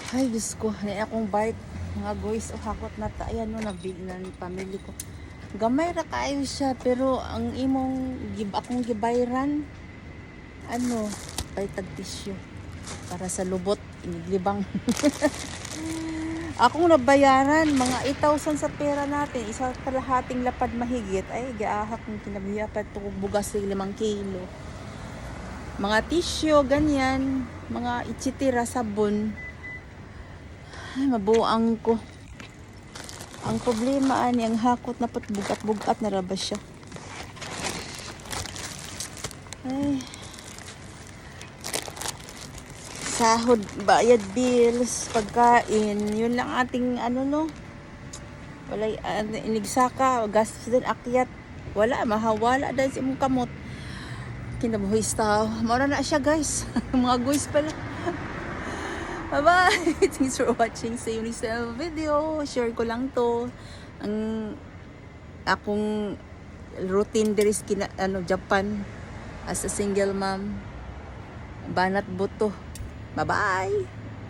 Ay, Diyos ko. Ay, akong bike. Mga guys, hakot na ta. Ayan no, nabili na ng pamilya ko. Gamay ra kaayo siya, pero ang akong gibayran, ano, tag tissue. Para sa lubot, iniglibang. Akong nabayaran, mga 8,000 sa pera natin. Isa kalahating lapad mahigit. Ay, gaahak ng kinabiyapat to bugas ng 5 kilo. Mga tissue, ganyan. Mga ichitira, sabon. Ay, mabuang ko. Ang problema ani ang hakot na bugat-bugat na rabas siya. Ay. Sahod, bayad bills, pagkain, yun lang ating ano no. Wala inigsaka, gastos din akyat. Wala, mahawala dahil sa imong kamot. Kinabuhis tao. Maura na siya guys. Mga guys pala. Bye-bye! Thanks for watching sa Unicel video. Share ko lang to. Ang akong routine diri sa Japan as a single mom. Banat buto. Bye-bye!